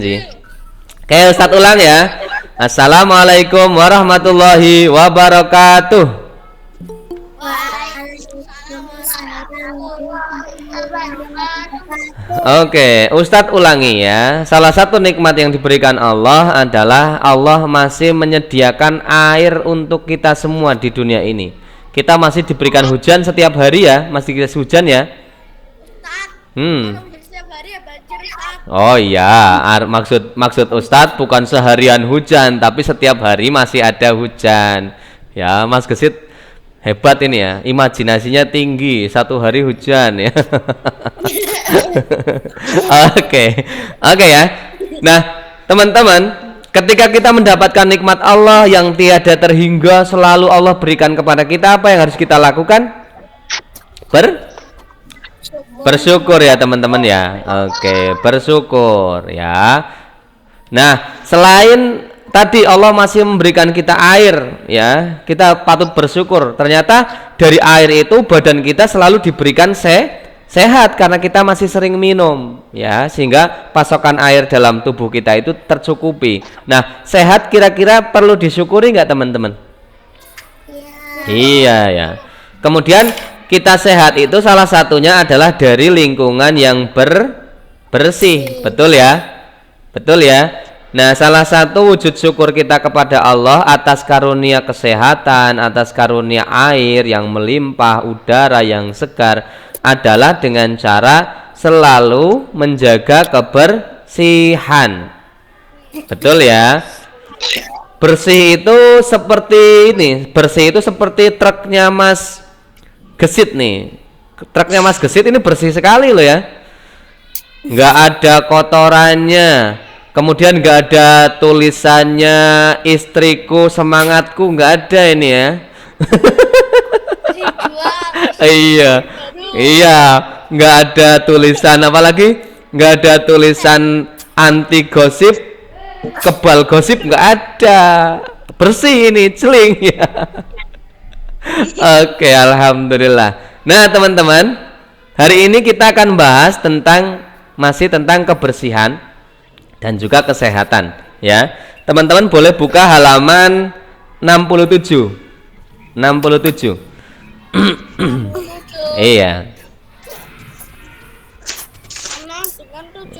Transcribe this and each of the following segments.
Oke, Ustadz ulang ya. Assalamualaikum warahmatullahi wabarakatuh. Oke, Ustadz ulangi ya. Salah satu nikmat yang diberikan Allah adalah Allah masih menyediakan air untuk kita semua di dunia ini. Kita masih diberikan hujan setiap hari ya, masih kita hujan ya. Oh iya, maksud Ustadz bukan seharian hujan, tapi setiap hari masih ada hujan. Ya, Mas Gesit hebat ini ya, imajinasinya tinggi. Satu hari hujan ya. Oke ya. Nah, teman-teman, ketika kita mendapatkan nikmat Allah yang tiada terhingga selalu Allah berikan kepada kita, apa yang harus kita lakukan? Bersyukur ya teman-teman ya. Oke, bersyukur ya. Nah, selain tadi Allah masih memberikan kita air ya, kita patut bersyukur. Ternyata dari air itu badan kita selalu diberikan sehat karena kita masih sering minum ya, sehingga pasokan air dalam tubuh kita itu tercukupi. Nah, sehat kira-kira perlu disyukuri nggak teman-teman? Iya ya. Kemudian kita sehat itu salah satunya adalah dari lingkungan yang bersih, betul ya? Betul ya? Nah, salah satu wujud syukur kita kepada Allah atas karunia kesehatan, atas karunia air yang melimpah, udara yang segar adalah dengan cara selalu menjaga kebersihan. Betul ya? Bersih itu seperti ini, bersih itu seperti truknya Mas Gesit nih. Truknya Mas Gesit ini bersih sekali loh ya. Nggak ada kotorannya. Kemudian nggak ada tulisannya istriku semangatku, nggak ada ini ya. Iya, nggak ada tulisan apa lagi? Nggak ada tulisan anti gosip, kebal gosip, nggak ada. Bersih ini, celing ya. Oke, alhamdulillah. Nah, teman-teman, hari ini kita akan bahas masih tentang kebersihan dan juga kesehatan ya. Teman-teman boleh buka halaman 67. 67. Iya.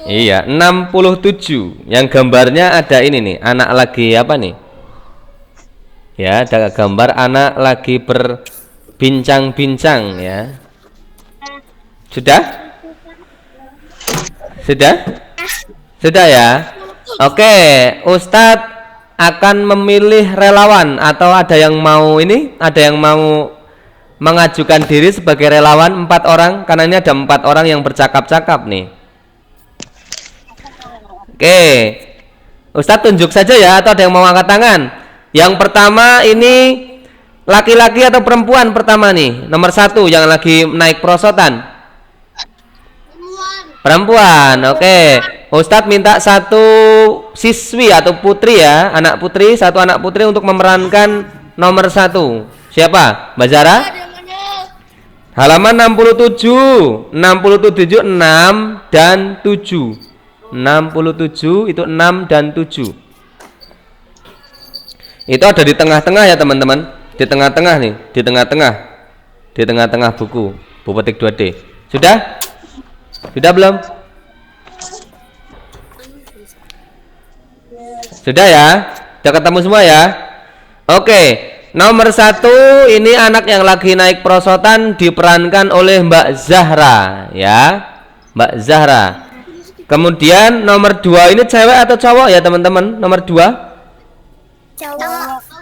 Iya, 67. Yang gambarnya ada ini nih, anak lagi apa nih? Ya, ada gambar anak lagi berbincang-bincang ya. Sudah? Sudah ya? Oke, Ustadz akan memilih relawan atau ada yang mau mengajukan diri sebagai relawan 4 orang, karena ini ada 4 orang yang bercakap-cakap nih. Oke, Ustadz tunjuk saja ya, atau ada yang mau angkat tangan? Yang pertama ini laki-laki atau perempuan pertama nih? Nomor 1 yang lagi naik prosotan. Perempuan. Oke. Ustadz minta 1 siswi atau putri ya, satu anak putri untuk memerankan nomor 1. Siapa? Mbak Zara? Halaman 67. 67 6 dan 7. 67 itu 6 dan 7. Itu ada di tengah-tengah ya teman-teman, di tengah-tengah nih, di tengah-tengah buku petik 2D. Sudah belum? Sudah ya, sudah ketemu semua ya. Oke, nomor 1 ini anak yang lagi naik prosotan diperankan oleh Mbak Zahra ya, Mbak Zahra. Kemudian nomor 2 ini cewek atau cowok ya teman-teman? Nomor 2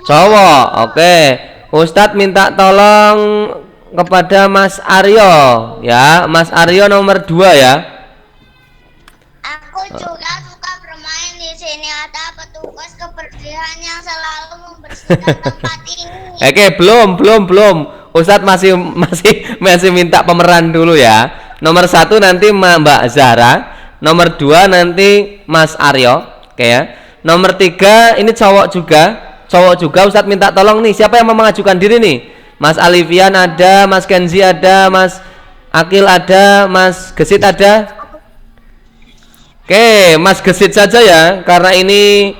cowok. Oke, Ustadz minta tolong kepada Mas Aryo ya. Mas Aryo nomor 2 ya. Aku juga suka bermain di sini. Ada petugas kebersihan yang selalu membersihkan tempat ini. Oke, belum. Ustadz masih minta pemeran dulu ya. Nomor 1 nanti Mbak Zahra, nomor 2 nanti Mas Aryo. Oke ya. Nomor 3 ini cowok juga. Ustadz minta tolong nih, siapa yang mau mengajukan diri nih? Mas Alifian ada, Mas Kenzi ada, Mas Akil ada, Mas Gesit ada. Oke, Mas Gesit saja ya, karena ini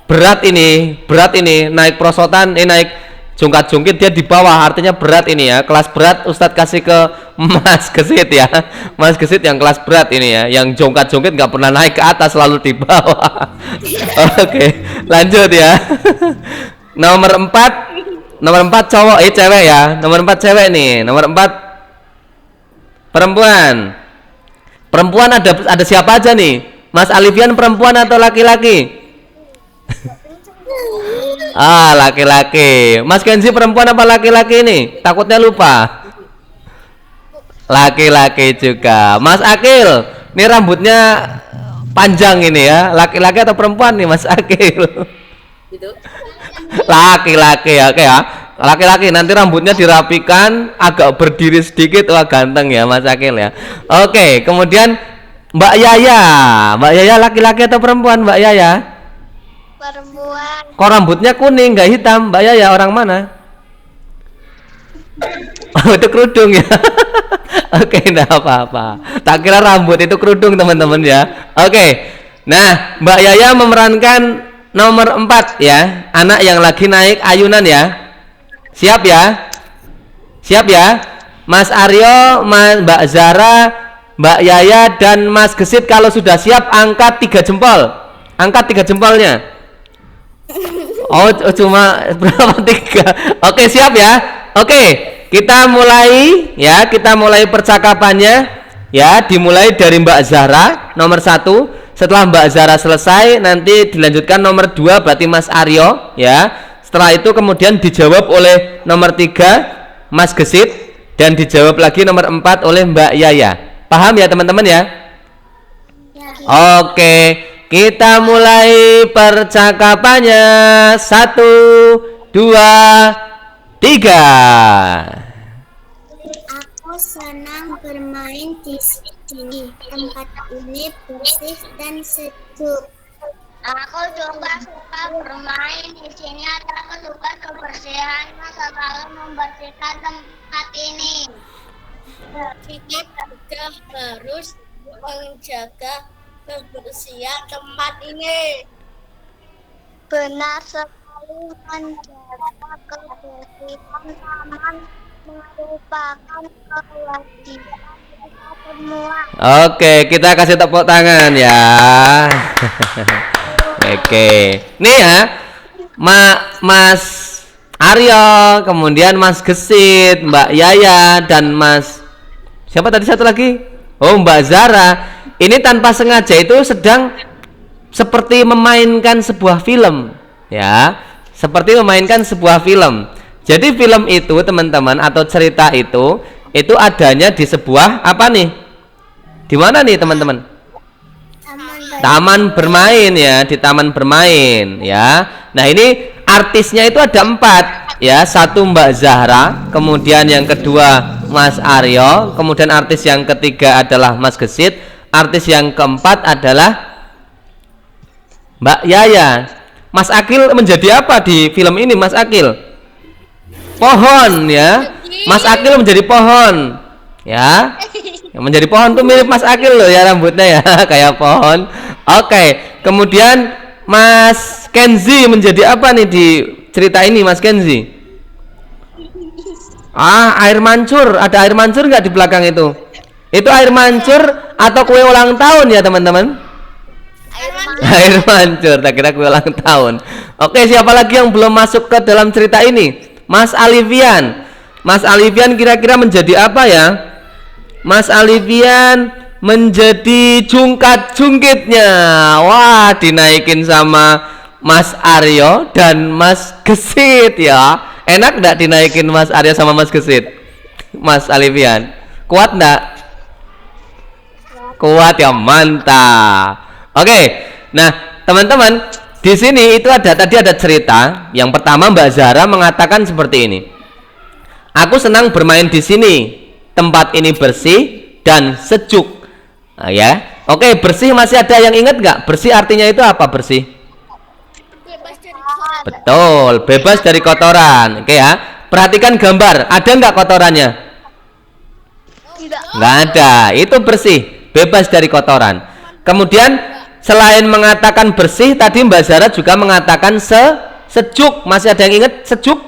berat ini naik prosotan, naik jungkat-jungkit dia di bawah, artinya berat ini ya, kelas berat. Ustadz kasih ke Mas Gesit ya, Mas Gesit yang kelas berat ini ya, yang jungkat-jungkit nggak pernah naik ke atas, selalu di bawah. Oke, lanjut ya. Nomor 4 cowok, cewek ya, nomor 4 cewek nih, nomor 4 perempuan ada siapa aja nih, Mas Alifian? Perempuan atau laki-laki? Laki-laki. Mas Kenzi perempuan apa laki-laki nih? Takutnya lupa. Laki-laki juga. Mas Akil, ini rambutnya panjang ini ya. Laki-laki atau perempuan nih Mas Akil? Laki-laki ya, oke ya. Laki-laki, nanti rambutnya dirapikan, agak berdiri sedikit. Wah, ganteng ya Mas Akil ya. Oke, kemudian Mbak Yaya laki-laki atau perempuan Mbak Yaya? Perempuan. Kok rambutnya kuning nggak hitam? Mbak Yaya orang mana? Oh, itu kerudung ya. Oke, enggak apa-apa. Tak kira rambut, itu kerudung teman-teman ya. Oke. Nah, Mbak Yaya memerankan nomor 4 ya, anak yang lagi naik ayunan ya. Siap ya? Siap ya? Mas Aryo, Mbak Zara, Mbak Yaya dan Mas Gesit kalau sudah siap angkat 3 jempol. Angkat 3 jempolnya. Oh, cuma berapa 3? Oke, siap ya. Oke, kita mulai ya, kita mulai percakapannya ya, dimulai dari Mbak Zahra nomor 1. Setelah Mbak Zahra selesai, nanti dilanjutkan nomor 2 berarti Mas Aryo ya. Setelah itu kemudian dijawab oleh nomor 3 Mas Gesit dan dijawab lagi nomor 4 oleh Mbak Yaya. Paham ya teman-teman ya? Oke, kita mulai percakapannya. 1, 2, 3. Aku senang bermain di sini. Tempat ini bersih dan sejuk. Aku juga suka bermain di sini. Ada petugas kebersihan yang selalu membersihkan tempat ini. Kita juga harus menjaga kebersihan tempat ini. Benar sekali, menjaga kebersihan taman merupakan kewajiban kita semua. Oke, kita kasih tepuk tangan ya. Oke, nih ya, Mas Aryo, kemudian Mas Gesit, Mbak Yaya dan Mas siapa tadi satu lagi? Oh, Mbak Zara. Ini tanpa sengaja itu sedang seperti memainkan sebuah film ya, seperti memainkan sebuah film. Jadi film itu teman-teman, atau cerita itu adanya di sebuah apa nih? Di mana nih teman-teman? Taman bermain ya, di taman bermain ya. Nah, ini artisnya itu ada 4 ya. 1 Mbak Zahra, kemudian yang kedua Mas Aryo, kemudian artis yang ketiga adalah Mas Gesit, artis yang keempat adalah Mbak Yaya. Mas Akil menjadi apa di film ini Mas Akil? Pohon ya. Mas Akil menjadi pohon ya. Yang menjadi pohon tuh mirip Mas Akil loh ya, rambutnya ya kayak pohon. Oke, kemudian Mas Kenzi menjadi apa nih di cerita ini Mas Kenzi? Air mancur. Ada air mancur nggak di belakang itu? Itu air mancur atau kue ulang tahun ya teman-teman? Air mancur, tak kira kue ulang tahun. Oke, siapa lagi yang belum masuk ke dalam cerita ini? Mas Alifian. Mas Alifian kira-kira menjadi apa ya? Mas Alifian menjadi jungkat-jungkitnya. Wah, dinaikin sama Mas Aryo dan Mas Gesit ya. Enak enggak dinaikin Mas Aryo sama Mas Gesit? Mas Alifian, kuat enggak? Kuat ya, mantap. Oke. Nah, teman-teman, di sini itu tadi ada cerita. Yang pertama Mbak Zahra mengatakan seperti ini. Aku senang bermain di sini. Tempat ini bersih dan sejuk. Nah, ya. Oke, bersih masih ada yang ingat nggak? Bersih artinya itu apa bersih? Bebas dari kotoran. Betul, bebas dari kotoran. Oke ya. Perhatikan gambar. Ada nggak kotorannya? Tidak. Nggak ada. Itu bersih, bebas dari kotoran. Kemudian selain mengatakan bersih, tadi Mbak Zara juga mengatakan sejuk. Masih ada yang ingat sejuk?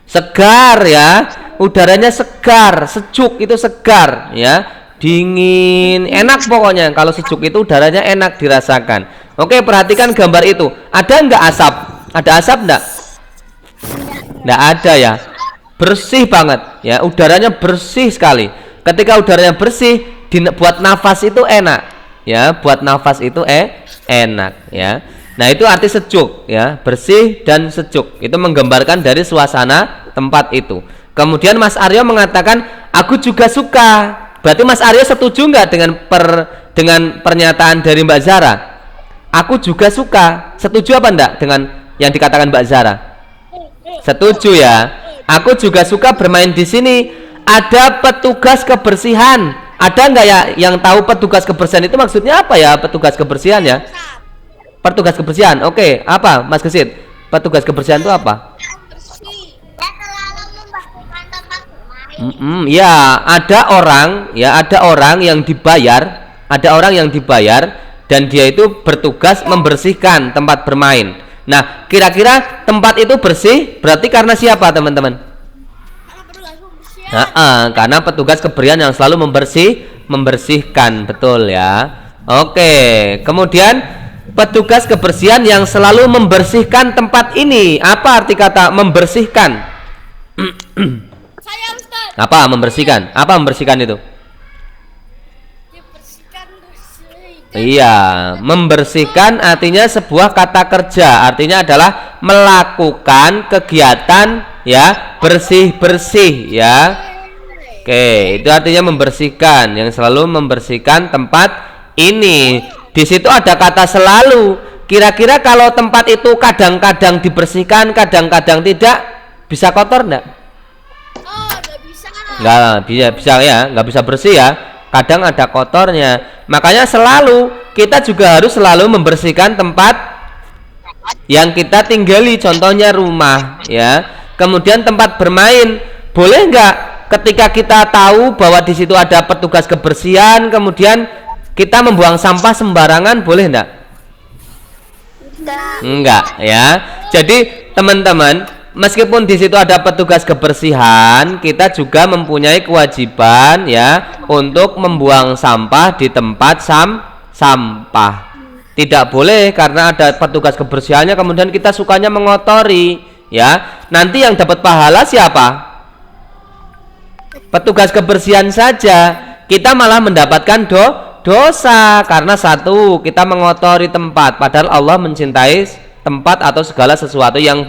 Segar ya, udaranya segar, sejuk itu segar ya, dingin, enak pokoknya. Kalau sejuk itu udaranya enak dirasakan. Oke, perhatikan gambar itu. Ada enggak asap? Ada asap enggak? Enggak ada ya. Bersih banget ya, udaranya bersih sekali. Ketika udaranya bersih, buat nafas itu enak ya, buat nafas itu enak ya. Nah, itu arti sejuk ya, bersih dan sejuk. Itu menggambarkan dari suasana tempat itu. Kemudian Mas Aryo mengatakan aku juga suka. Berarti Mas Aryo setuju enggak dengan pernyataan dari Mbak Zara? Aku juga suka. Setuju apa enggak dengan yang dikatakan Mbak Zara? Setuju ya. Aku juga suka bermain di sini. Ada petugas kebersihan. Ada enggak ya yang tahu petugas kebersihan itu maksudnya apa ya? Petugas kebersihan ya. Petugas kebersihan. Oke, apa Mas Gesit? Petugas kebersihan itu apa? Ya, ada orang yang dibayar, dan dia itu bertugas membersihkan tempat bermain. Nah, kira-kira tempat itu bersih berarti karena siapa, teman-teman? Karena petugas kebersihan yang selalu membersihkan, betul ya. Oke, kemudian petugas kebersihan yang selalu membersihkan tempat ini. Apa arti kata membersihkan? Saya Ustaz. Apa membersihkan? Apa membersihkan itu? Dibersihkan bersih. Iya, membersihkan artinya sebuah kata kerja. Artinya adalah melakukan kegiatan ya, bersih-bersih ya. Oke, itu artinya membersihkan, yang selalu membersihkan tempat ini. Di situ ada kata selalu. Kira-kira kalau tempat itu kadang-kadang dibersihkan, kadang-kadang tidak, bisa kotor enggak? Oh, nggak bisa. Nggak bisa ya, nggak bisa bersih ya. Kadang ada kotornya. Makanya selalu kita juga harus selalu membersihkan tempat yang kita tinggali. Contohnya rumah ya. Kemudian tempat bermain, boleh nggak ketika kita tahu bahwa di situ ada petugas kebersihan, kemudian kita membuang sampah sembarangan, boleh enggak? Enggak ya. Jadi teman-teman, meskipun di situ ada petugas kebersihan, kita juga mempunyai kewajiban ya untuk membuang sampah di tempat sampah. Tidak boleh karena ada petugas kebersihannya kemudian kita sukanya mengotori ya. Nanti yang dapat pahala siapa? Petugas kebersihan saja. Kita malah mendapatkan dosa karena satu, kita mengotori tempat padahal Allah mencintai tempat atau segala sesuatu yang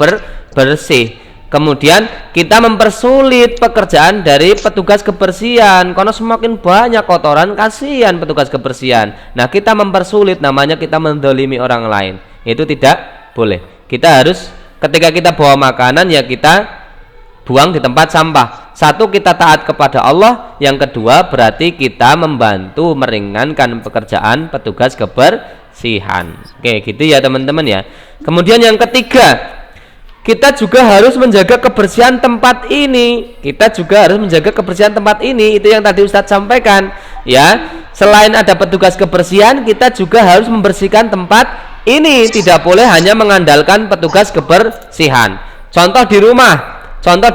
bersih. Kemudian kita mempersulit pekerjaan dari petugas kebersihan karena semakin banyak kotoran, kasihan petugas kebersihan. Nah, kita mempersulit, namanya kita mendolimi orang lain. Itu tidak boleh. Kita harus ketika kita bawa makanan ya kita buang di tempat sampah. Satu, kita taat kepada Allah. Yang kedua, berarti kita membantu meringankan pekerjaan petugas kebersihan. Oke, gitu ya teman-teman ya. Kemudian yang ketiga, kita juga harus menjaga kebersihan tempat ini. Itu yang tadi Ustadz sampaikan ya. Selain ada petugas kebersihan, kita juga harus membersihkan tempat ini. Tidak boleh hanya mengandalkan petugas kebersihan. Contoh di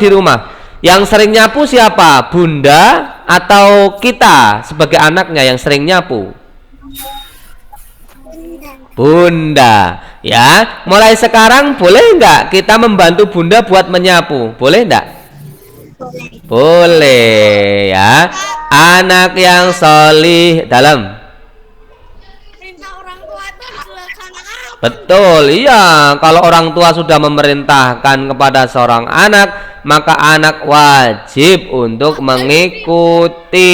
rumah. Yang sering nyapu siapa? Bunda atau kita sebagai anaknya yang sering nyapu? Bunda ya. Mulai sekarang boleh enggak kita membantu Bunda buat menyapu? Boleh enggak? Boleh ya. Anak yang solih dalam Perintah orang tua itu dilaksanakan. betul, iya. Kalau orang tua sudah memerintahkan kepada seorang anak, maka anak wajib untuk mengikuti.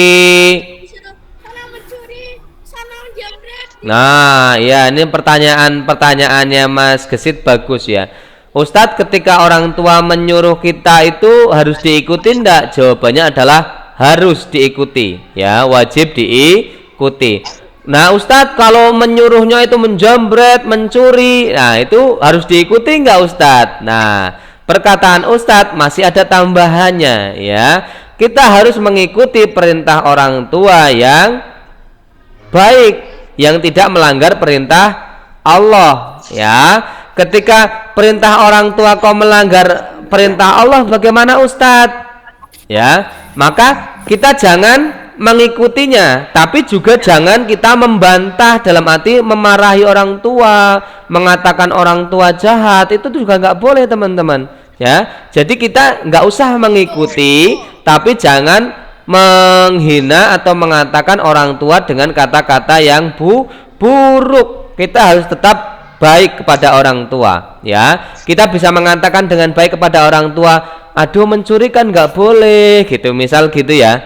Sana mencuri, sana menjamret. Nah, ya ini pertanyaannya Mas Gesit bagus ya. Ustadz, ketika orang tua menyuruh kita itu harus diikuti enggak? Jawabannya adalah harus diikuti ya, wajib diikuti. Nah, Ustadz, kalau menyuruhnya itu menjamret, mencuri, nah itu harus diikuti enggak Ustadz? Nah, perkataan Ustadz masih ada tambahannya ya. Kita harus mengikuti perintah orang tua yang baik, yang tidak melanggar perintah Allah, ya. Ketika perintah orang tua kau melanggar perintah Allah, bagaimana Ustadz? Ya, maka kita jangan mengikutinya, tapi juga jangan kita membantah dalam arti memarahi orang tua, mengatakan orang tua jahat, itu juga nggak boleh teman-teman. Ya, jadi kita nggak usah mengikuti, tapi jangan menghina atau mengatakan orang tua dengan kata-kata yang buruk. Kita harus tetap baik kepada orang tua, ya. Kita bisa mengatakan dengan baik kepada orang tua, aduh mencuri kan nggak boleh, gitu, misal gitu ya.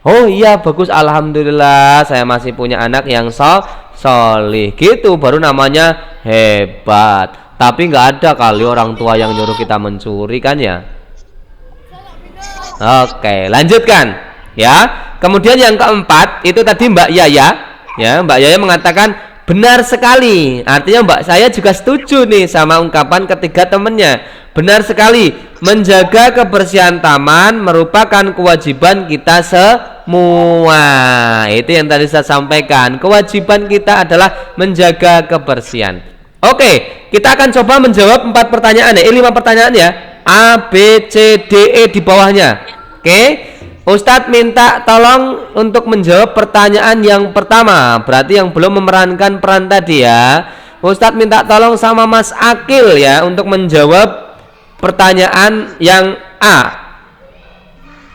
Oh iya bagus, alhamdulillah saya masih punya anak yang solih, gitu, baru namanya hebat. Tapi nggak ada kali orang tua yang nyuruh kita mencuri kan ya. Oke, lanjutkan ya. Kemudian yang keempat itu tadi Mbak Yaya, ya, Mbak Yaya mengatakan benar sekali. Artinya Mbak saya juga setuju nih sama ungkapan ketiga temennya. Benar sekali, menjaga kebersihan taman merupakan kewajiban kita semua. Itu yang tadi saya sampaikan. Kewajiban kita adalah menjaga kebersihan. Oke, kita akan coba menjawab 4 pertanyaan ya. 5 pertanyaan ya. A, B, C, D, E di bawahnya. Oke, Ustadz minta tolong untuk menjawab pertanyaan yang pertama. Berarti yang belum memerankan peran tadi ya. Ustadz minta tolong sama Mas Akil ya untuk menjawab pertanyaan yang A.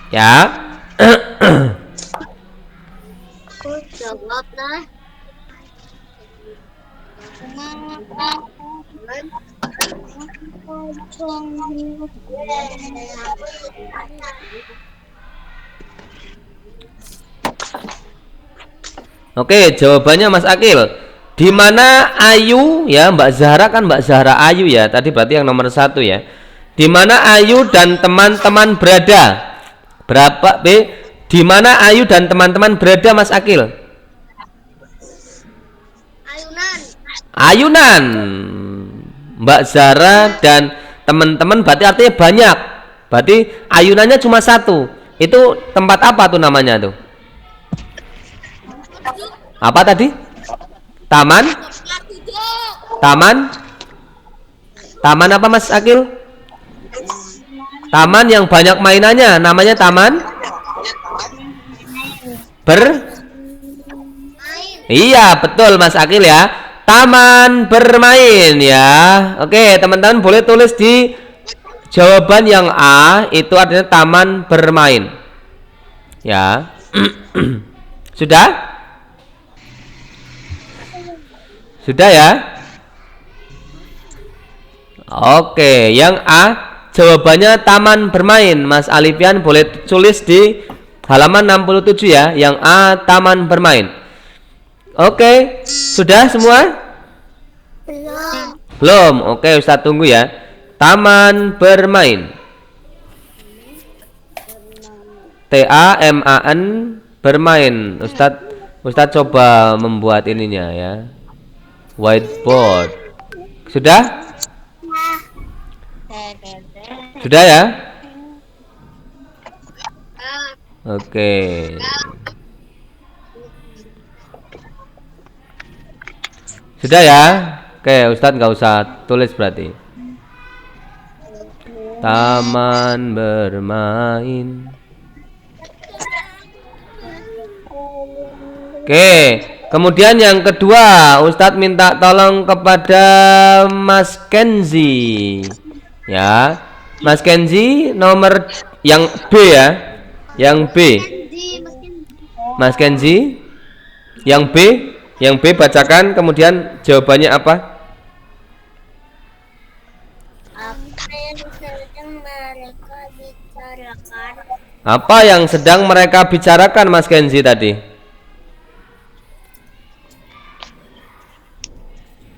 Ya. Aku jawab lah. Oke, jawabannya Mas Akil. Di mana Ayu ya, Mbak Zahra kan Mbak Zahra Ayu ya. Tadi berarti yang nomor 1 ya. Di mana Ayu dan teman-teman berada? Berapa B? Di mana Ayu dan teman-teman berada Mas Akil? Ayunan. Ayunan. Mbak Zahra dan teman-teman berarti artinya banyak. Berarti ayunannya cuma 1. Itu tempat apa tuh namanya tuh? Apa tadi? Taman? Taman? Taman apa Mas Akil? Taman yang banyak mainannya, namanya taman? Iya, betul Mas Akil ya. Taman bermain ya. Oke, teman-teman boleh tulis di jawaban yang A, itu artinya taman bermain. Ya. Sudah? Sudah ya? Oke, yang A jawabannya taman bermain. Mas Alifian boleh tulis di halaman 67 ya. Yang A taman bermain. Oke, sudah semua? Belum. Belum. Oke, Ustadz tunggu ya. Taman bermain. TAMAN bermain. Ustadz coba membuat ininya ya. Whiteboard. Sudah? Sudah ya? Oke. Sudah ya? Oke, Ustadz nggak usah tulis berarti. Taman bermain. Oke, kemudian yang kedua, Ustadz minta tolong kepada Mas Kenzi. Ya, Mas Kenzi nomor yang B ya. Yang B. Mas Kenzi yang B. Yang B bacakan kemudian jawabannya apa? Apa yang sedang mereka bicarakan? Apa yang sedang mereka bicarakan Mas Kenzi tadi?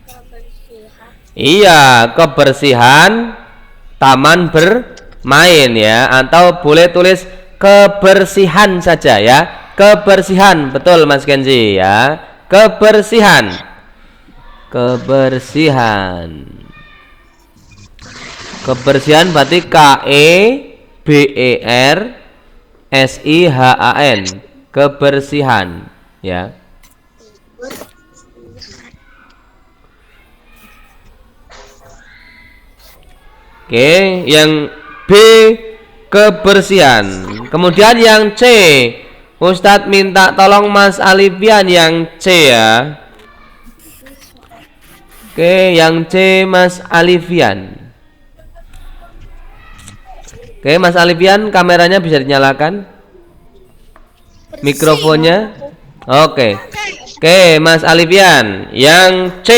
Kebersihan. Iya, kebersihan taman bermain ya, atau boleh tulis kebersihan saja ya. Kebersihan, betul Mas Kenzi ya. Kebersihan. Kebersihan. Kebersihan berarti KEBERSIHAN. Kebersihan ya. Oke, yang B kebersihan. Kemudian yang C, Ustadz minta tolong Mas Alifian yang C ya. Oke, yang C Mas Alifian. Oke, Mas Alifian, kameranya bisa dinyalakan, mikrofonnya. Oke, oke, Mas Alifian, yang C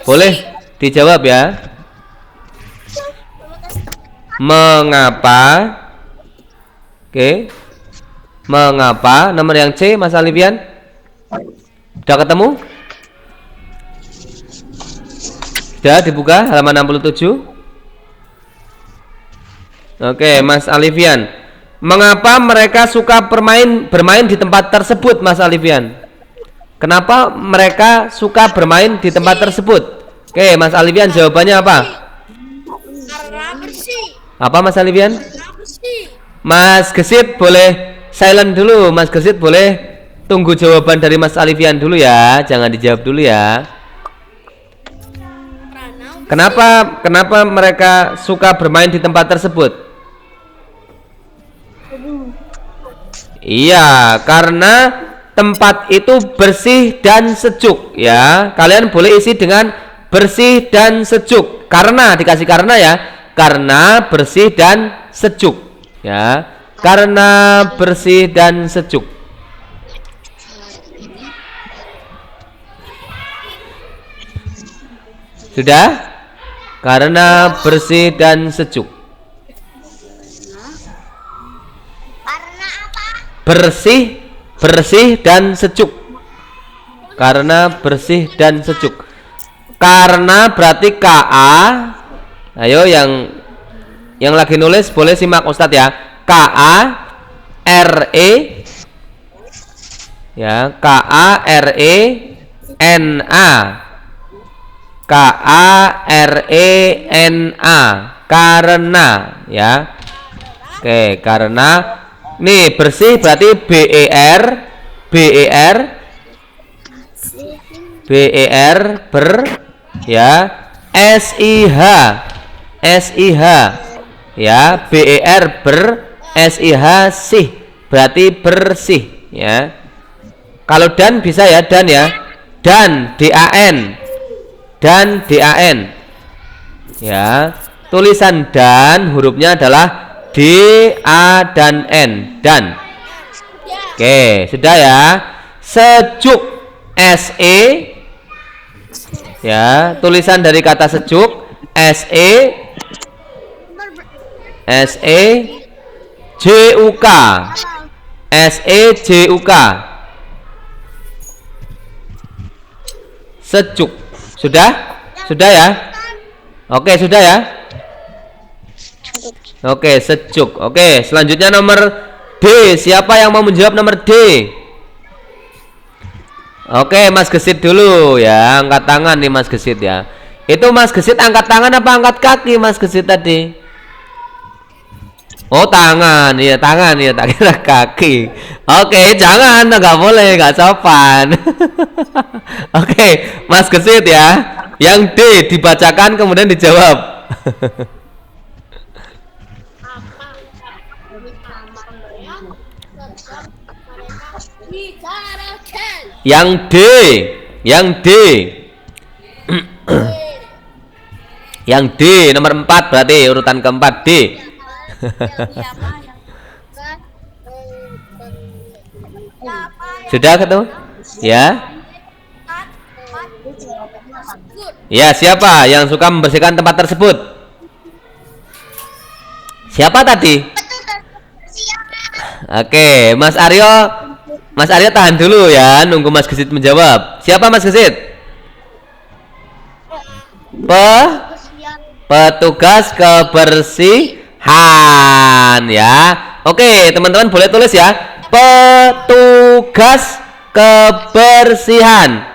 boleh dijawab ya. Mengapa? Oke, mengapa? Nomor yang C, Mas Alifian. Sudah ketemu? Sudah dibuka halaman 67. Oke, Mas Alifian. Mengapa mereka suka bermain di tempat tersebut, Mas Alifian? Kenapa mereka suka bermain di tempat tersebut? Oke, Mas Alifian, jawabannya apa? Karena bersih. Apa, Mas Alifian? Karena bersih. Mas Gesit boleh silent dulu. Mas Gesit boleh tunggu jawaban dari Mas Alifian dulu ya. Jangan dijawab dulu ya. Kenapa mereka suka bermain di tempat tersebut? Iya, karena tempat itu bersih dan sejuk ya. Kalian boleh isi dengan bersih dan sejuk. Karena dikasih karena ya. Karena bersih dan sejuk ya. Karena bersih dan sejuk. Sudah? Karena bersih dan sejuk. Karena apa? Bersih dan sejuk. Karena bersih dan sejuk. Karena berarti KA. Ayo yang lagi nulis boleh simak Ustadz ya. KARE ya, KARENA. KARENA, karena ya. Oke, karena nih bersih berarti BER ber ya, SIH ya, BER ber SIH sih berarti bersih ya. Kalau dan bisa ya, dan ya, dan DAN ya. Tulisan dan hurufnya adalah D, A, dan N, dan. Oke, sudah ya. Sejuk, SE ya. Tulisan dari kata sejuk SE JUK, SEJUK, sejuk. Sudah ya. Oke, sudah ya. Oke, sejuk. Oke, selanjutnya nomor D. Siapa yang mau menjawab nomor D? Oke, Mas Gesit dulu ya. Angkat tangan nih Mas Gesit ya. Itu Mas Gesit angkat tangan apa angkat kaki Mas Gesit tadi? Oh, tangan. Iya, tangan ya, tak kira kaki. Oke, jangan, nggak boleh, nggak sopan. Oke, Mas Gesit ya. Yang D dibacakan kemudian dijawab. Yang D. Yang D nomor 4 berarti urutan keempat D. Sudah ketemu? Ya. Ya, siapa yang suka membersihkan tempat tersebut? Siapa tadi? Oke, Mas Aryo tahan dulu ya, nunggu Mas Gesit menjawab. Siapa Mas Gesit? Petugas kebersihan ya. Oke, teman-teman boleh tulis ya. Petugas kebersihan.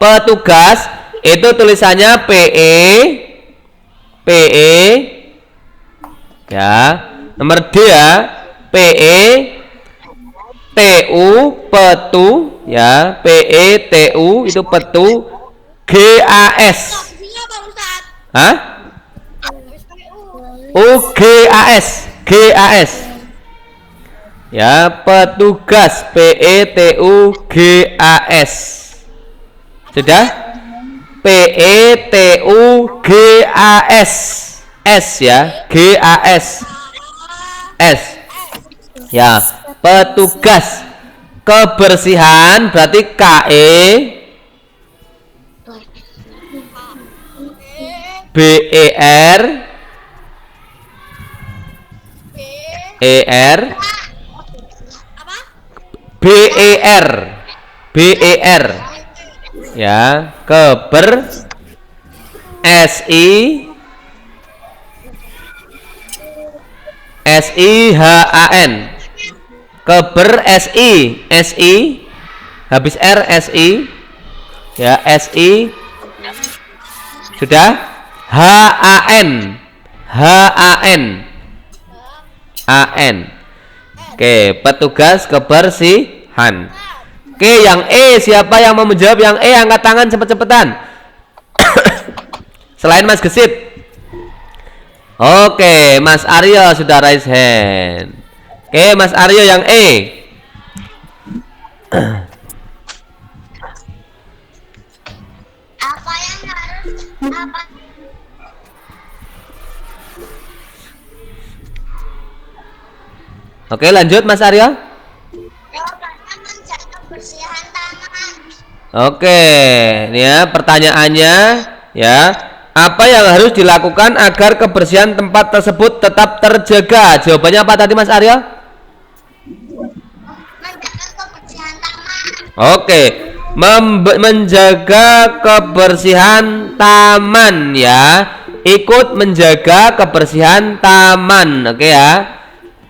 Petugas itu tulisannya PE ya. Nomor D ya, PE TU ya, PETU itu petu, GAS. Opsinya apa Ustaz? Hah? PU. GAS. Ya, petugas, PETUGAS. Sudah? PETUGAS. S ya, GAS. S. Ya, petugas kebersihan berarti KE BER ER Apa? BER ya, SIHAN SI habis R SI ya, SI sudah, HAN oke, petugas kebersihan. Oke, yang E, siapa yang mau menjawab yang E? Angkat tangan cepet-cepetan. Selain Mas Gesit. Oke, Mas Aryo sudah raise hand. Oke, Mas Aryo yang E. Apa yang harus apa? Oke, lanjut Mas Aryo. Jawabannya menjaga kebersihan taman. Oke, ini ya pertanyaannya ya. Apa yang harus dilakukan agar kebersihan tempat tersebut tetap terjaga? Jawabannya apa tadi Mas Aryo? Menjaga kebersihan taman. Oke, menjaga kebersihan taman ya. Ikut menjaga kebersihan taman, oke ya.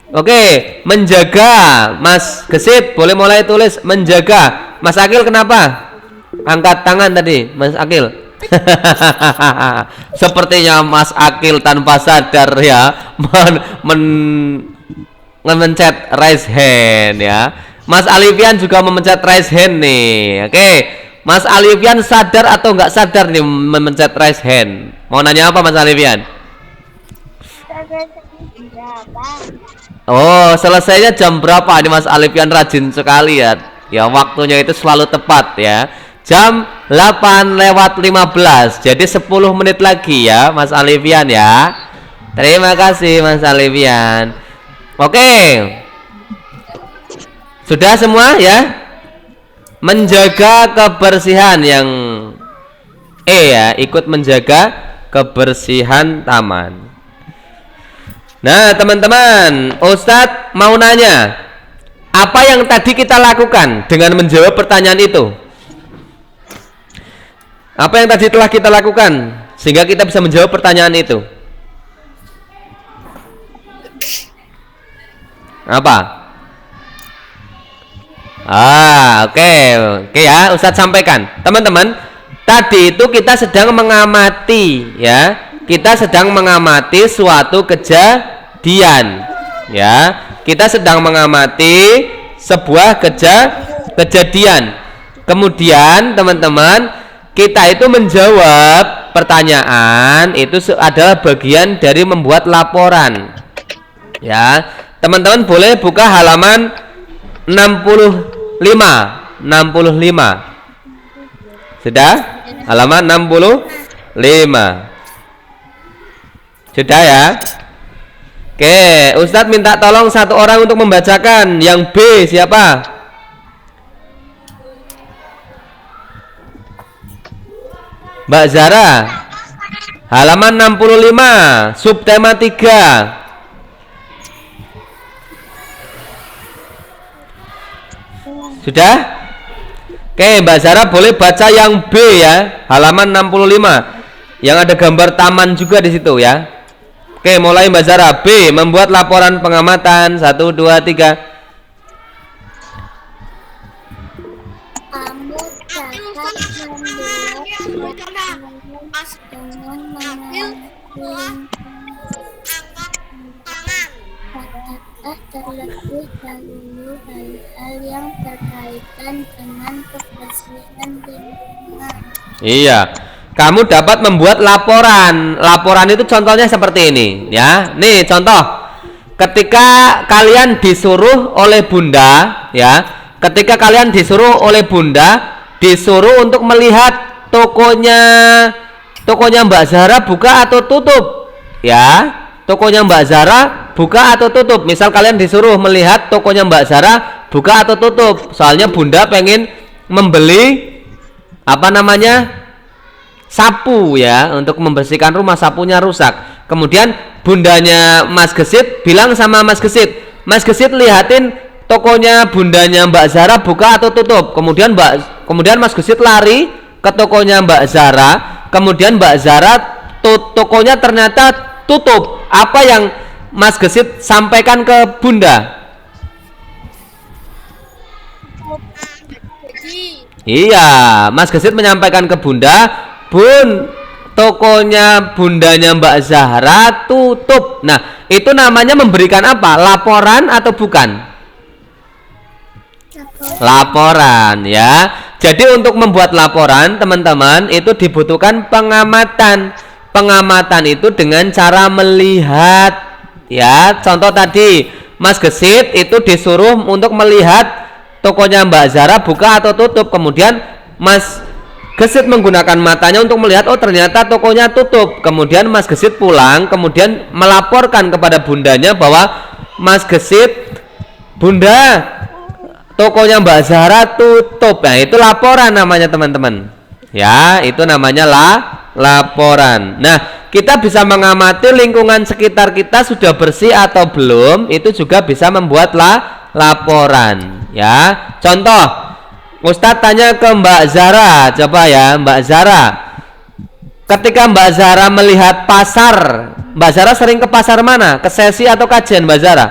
Oke, menjaga. Mas Gesit boleh mulai tulis menjaga. Mas Akil kenapa? Angkat tangan tadi, Mas Akil. Sepertinya Mas Akil tanpa sadar ya memencet raise hand ya. Mas Alifian juga memencet raise hand nih. Oke, Mas Alifian sadar atau nggak sadar nih memencet raise hand? Mau nanya apa Mas Alifian? Oh, selesainya jam berapa nih Mas Alifian? Rajin sekali ya. Ya, waktunya itu selalu tepat ya. Jam 8:15. Jadi 10 menit lagi ya Mas Alifian ya. Terima kasih Mas Alifian. Oke. Sudah semua ya? Menjaga kebersihan yang E ya, ikut menjaga kebersihan taman. Nah, teman-teman, Ustadz mau nanya, apa yang tadi kita lakukan dengan menjawab pertanyaan itu? Apa yang tadi telah kita lakukan sehingga kita bisa menjawab pertanyaan itu? Apa? Oke ya, Ustadz sampaikan. Teman-teman, tadi itu kita sedang mengamati ya. Kita sedang mengamati suatu kejadian ya. Kita sedang mengamati sebuah kejadian. Kemudian teman-teman, kita itu menjawab pertanyaan itu adalah bagian dari membuat laporan. Ya, teman-teman boleh buka halaman 65. Sudah? Halaman 65. Sudah ya? Oke, Ustadz minta tolong satu orang untuk membacakan. Yang B siapa? Mbak Zara, halaman 65, subtema 3. Sudah? Oke, Mbak Zara boleh baca yang B ya, halaman 65. Yang ada gambar taman juga di situ ya. Oke, mulai Mbak Zara. B, membuat laporan pengamatan. 1, 2, 3. Kamu dapat membuat Mas Akil telah angkat tangan. terlebih dahulu hal-hal yang berkaitan dengan kebersihan lingkungan. Iya. Kamu dapat membuat laporan. Laporan itu contohnya seperti ini, ya. Nih contoh. Ketika kalian disuruh oleh Bunda, ya. Ketika kalian disuruh oleh Bunda, disuruh untuk melihat tokonya Mbak Zara buka atau tutup, ya. Tokonya Mbak Zara buka atau tutup. Misal kalian disuruh melihat tokonya Mbak Zara buka atau tutup. Soalnya Bunda pengen membeli apa namanya? Sapu, ya, untuk membersihkan rumah, sapunya rusak. Kemudian bundanya Mas Gesit bilang sama Mas Gesit, Mas Gesit lihatin tokonya bundanya Mbak Zara buka atau tutup. Kemudian Mas Gesit lari ke tokonya Mbak Zara. Kemudian Mbak Zara tokonya ternyata tutup. Apa yang Mas Gesit sampaikan ke Bunda? Iya, Mas Gesit menyampaikan ke Bunda, Bun, tokonya bundanya Mbak Zahra tutup. Nah, itu namanya memberikan apa? Laporan atau bukan? Laporan, ya. Jadi untuk membuat laporan, teman-teman, itu dibutuhkan pengamatan. Pengamatan itu dengan cara melihat, ya. Contoh tadi, Mas Gesit itu disuruh untuk melihat tokonya Mbak Zahra buka atau tutup. Kemudian Mas Gesit menggunakan matanya untuk melihat, oh ternyata tokonya tutup. Kemudian Mas Gesit pulang, kemudian melaporkan kepada bundanya bahwa Mas Gesit, Bunda, tokonya Mbak Zahra tutup. Nah, itu laporan namanya, teman-teman. Ya, itu namanya laporan. Nah, kita bisa mengamati lingkungan sekitar kita sudah bersih atau belum, itu juga bisa membuat laporan. Ya, contoh. Ustadz tanya ke Mbak Zara, coba ya Mbak Zara. Ketika Mbak Zara melihat pasar, Mbak Zara sering ke pasar mana? Ke Sesi atau Kajen, Mbak Zara?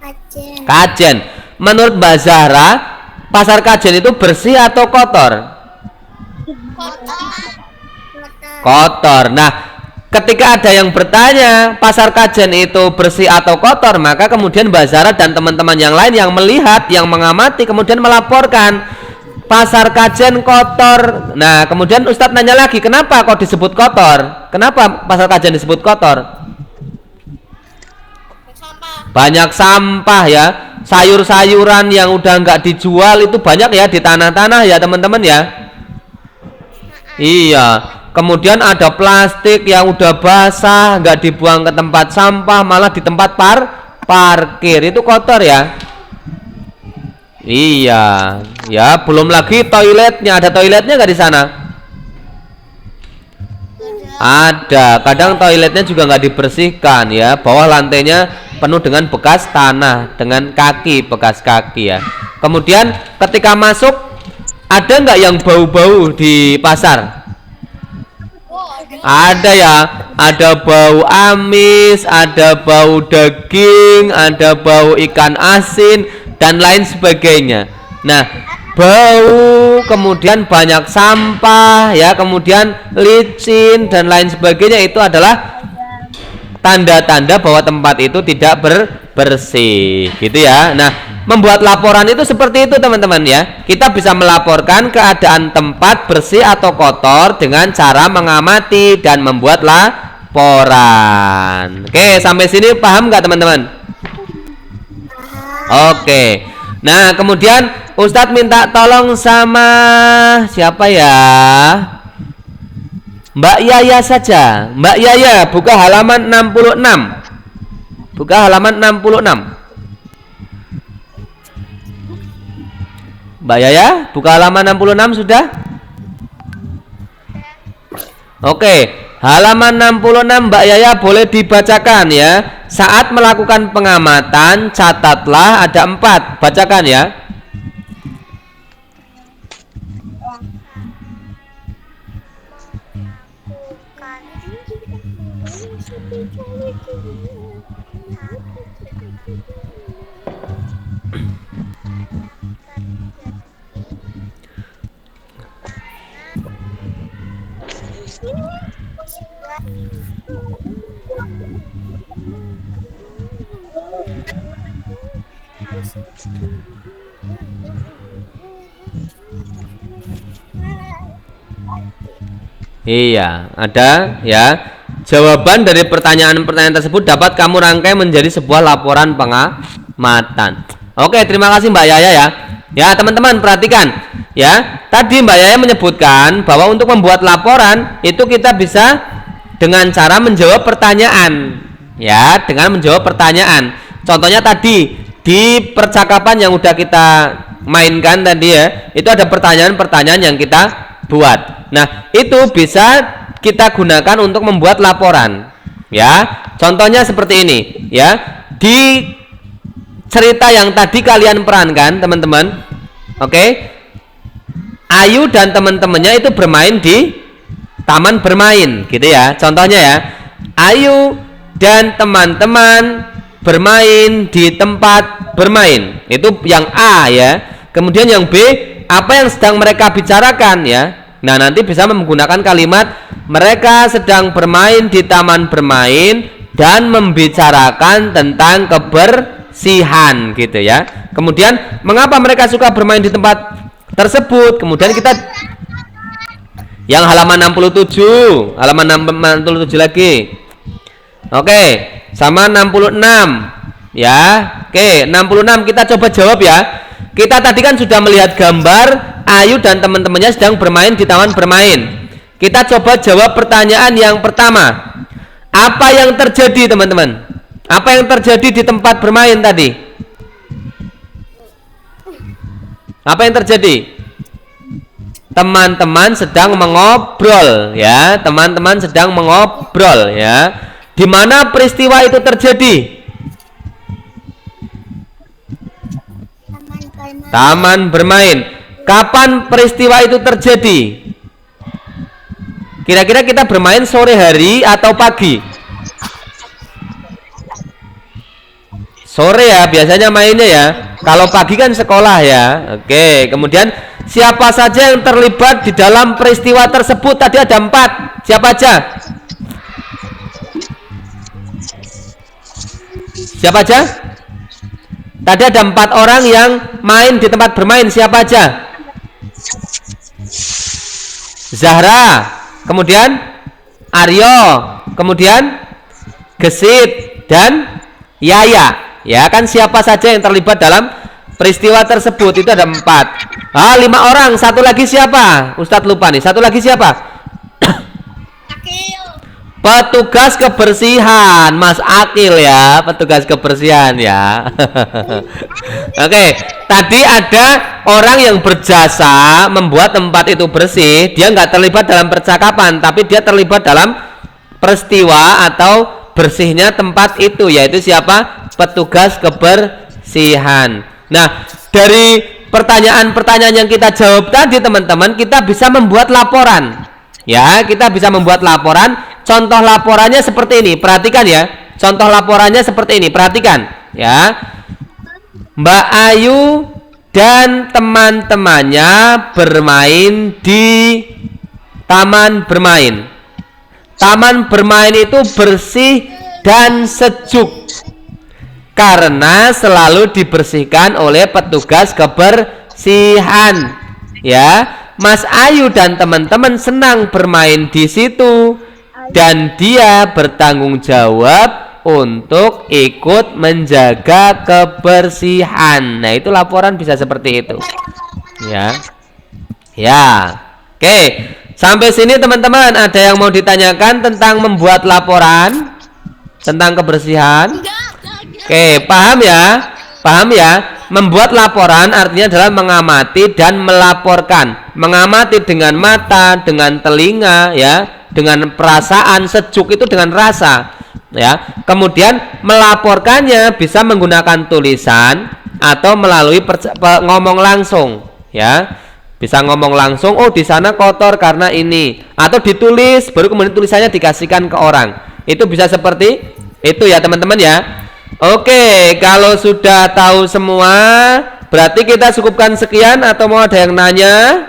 Kajen. Kajen. Menurut Mbak Zara, pasar Kajen itu bersih atau kotor? Kotor. Nah, ketika ada yang bertanya pasar Kajen itu bersih atau kotor, maka kemudian Mbak Zara dan teman-teman yang lain yang melihat, yang mengamati, kemudian melaporkan pasar Kajen kotor. Nah, kemudian Ustadz nanya lagi, kenapa kok disebut kotor? Kenapa pasar Kajen disebut kotor? Banyak sampah, ya. Sayur-sayuran yang udah nggak dijual itu banyak ya di tanah-tanah, ya teman-teman, ya. Iya. Kemudian ada plastik yang udah basah, nggak dibuang ke tempat sampah, malah di tempat parkir, itu kotor, ya. Iya, ya. Belum lagi toiletnya, ada toiletnya nggak di sana? Ada. Kadang toiletnya juga nggak dibersihkan, ya. Bawah lantainya penuh dengan bekas tanah, dengan kaki, bekas kaki, ya. Kemudian ketika masuk, ada nggak yang bau-bau di pasar? Ada, ya. Ada bau amis, ada bau daging, ada bau ikan asin dan lain sebagainya. Nah, bau, kemudian banyak sampah, ya, kemudian licin dan lain sebagainya, itu adalah tanda-tanda bahwa tempat itu tidak bersih, gitu, ya. Nah, membuat laporan itu seperti itu, teman-teman, ya. Kita bisa melaporkan keadaan tempat bersih atau kotor dengan cara mengamati dan membuat laporan. Oke, sampai sini paham nggak, teman-teman? Oke. Nah, kemudian Ustadz minta tolong sama siapa, ya? Mbak Yaya saja. Mbak Yaya, buka halaman 66. Buka halaman 66. Mbak Yaya, buka halaman 66 sudah? Oke, halaman 66 Mbak Yaya boleh dibacakan, ya. Saat melakukan pengamatan, catatlah ada 4. Bacakan, ya. Iya, ada ya. Jawaban dari pertanyaan-pertanyaan tersebut dapat kamu rangkai menjadi sebuah laporan pengamatan. Oke, terima kasih Mbak Yaya ya. Ya, teman-teman perhatikan ya. Tadi Mbak Yaya menyebutkan bahwa untuk membuat laporan itu kita bisa dengan cara menjawab pertanyaan. Ya, dengan menjawab pertanyaan. Contohnya tadi di percakapan yang udah kita mainkan tadi ya, itu ada pertanyaan-pertanyaan yang kita buat. Nah, itu bisa kita gunakan untuk membuat laporan. Ya, contohnya seperti ini ya. Di cerita yang tadi kalian perankan, teman-teman. Oke. Ayu dan teman-temannya itu bermain di taman bermain, gitu ya. Contohnya ya. Ayu dan teman-teman bermain di tempat bermain. Itu yang A ya. Kemudian yang B, apa yang sedang mereka bicarakan ya. Nah, nanti bisa menggunakan kalimat mereka sedang bermain di taman bermain dan membicarakan tentang kebersihan gitu ya. Kemudian mengapa mereka suka bermain di tempat tersebut? Kemudian kita yang halaman 67, halaman 67 lagi. Oke, sama 66 ya. Oke, 66 kita coba jawab ya. Kita tadi kan sudah melihat gambar Ayu dan teman-temannya sedang bermain di taman bermain. Kita coba jawab pertanyaan yang pertama. Apa yang terjadi, teman-teman? Apa yang terjadi di tempat bermain tadi? Apa yang terjadi? Teman-teman sedang mengobrol ya. Teman-teman sedang mengobrol ya. Di mana peristiwa itu terjadi? Taman bermain. Kapan peristiwa itu terjadi? Kira-kira kita bermain sore hari atau pagi? Sore ya, biasanya mainnya ya. Kalau pagi kan sekolah ya. Oke, kemudian siapa saja yang terlibat di dalam peristiwa tersebut? Tadi ada 4. Siapa aja? Siapa aja? Tadi ada 4 orang yang main di tempat bermain. Siapa aja? Zahra, kemudian Aryo, kemudian Gesit dan Yaya. Ya kan, siapa saja yang terlibat dalam peristiwa tersebut? Itu ada 4. 5 orang. Satu lagi siapa? Ustadz lupa nih. Satu lagi siapa? Petugas kebersihan, Mas Akil ya, petugas kebersihan ya. Oke, tadi ada orang yang berjasa membuat tempat itu bersih. Dia nggak terlibat dalam percakapan, tapi dia terlibat dalam peristiwa atau bersihnya tempat itu, yaitu siapa? Petugas kebersihan. Nah, dari pertanyaan-pertanyaan yang kita jawab tadi, teman-teman, kita bisa membuat laporan. Ya, kita bisa membuat laporan. Contoh laporannya seperti ini. Perhatikan ya. Contoh laporannya seperti ini. Perhatikan ya. Mbak Ayu dan teman-temannya bermain di taman bermain. Taman bermain itu bersih dan sejuk karena selalu dibersihkan oleh petugas kebersihan. Ya, Mas Ayu dan teman-teman senang bermain di situ dan dia bertanggung jawab untuk ikut menjaga kebersihan. Nah, itu laporan bisa seperti itu. Ya. Ya. Oke. Sampai sini teman-teman, ada yang mau ditanyakan tentang membuat laporan tentang kebersihan? Oke, paham ya? Paham ya? Membuat laporan artinya adalah mengamati dan melaporkan. Mengamati dengan mata, dengan telinga ya, dengan perasaan. Sejuk itu dengan rasa ya. Kemudian melaporkannya bisa menggunakan tulisan atau melalui ngomong langsung ya. Bisa ngomong langsung, oh di sana kotor karena ini, atau ditulis baru kemudian tulisannya dikasihkan ke orang. Itu bisa seperti itu ya teman-teman ya. Oke, kalau sudah tahu semua berarti kita cukupkan sekian atau mau ada yang nanya?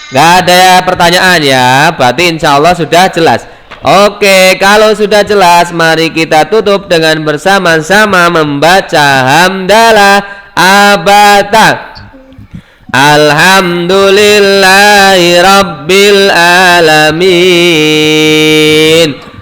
Nggak ada pertanyaan ya, berarti insya Allah sudah jelas. Oke, kalau sudah jelas, mari kita tutup dengan bersama-sama membaca hamdalah abata. Alhamdulillahi Rabbil Alamin.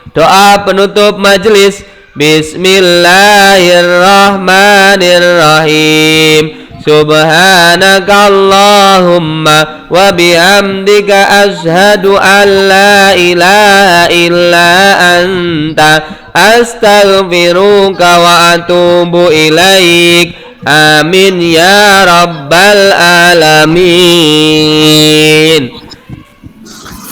Doa penutup majelis. Bismillahirrahmanirrahim. Subhanakallahumma wa bihamdika ashhadu an la ilaha illa anta astaghfiruka wa atubu ilaik. Amin ya rabbal alamin.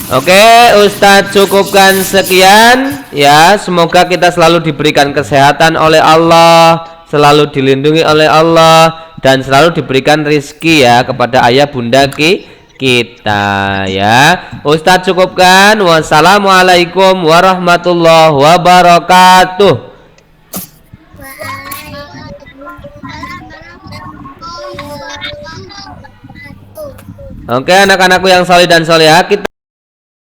Oke, Ustadz cukupkan sekian ya. Semoga kita selalu diberikan kesehatan oleh Allah, selalu dilindungi oleh Allah, dan selalu diberikan rizki ya kepada ayah bunda kita ya. Ustadz cukupkan. Wassalamualaikum warahmatullahi wabarakatuh. Oke, anak-anakku yang saleh dan salehah, kita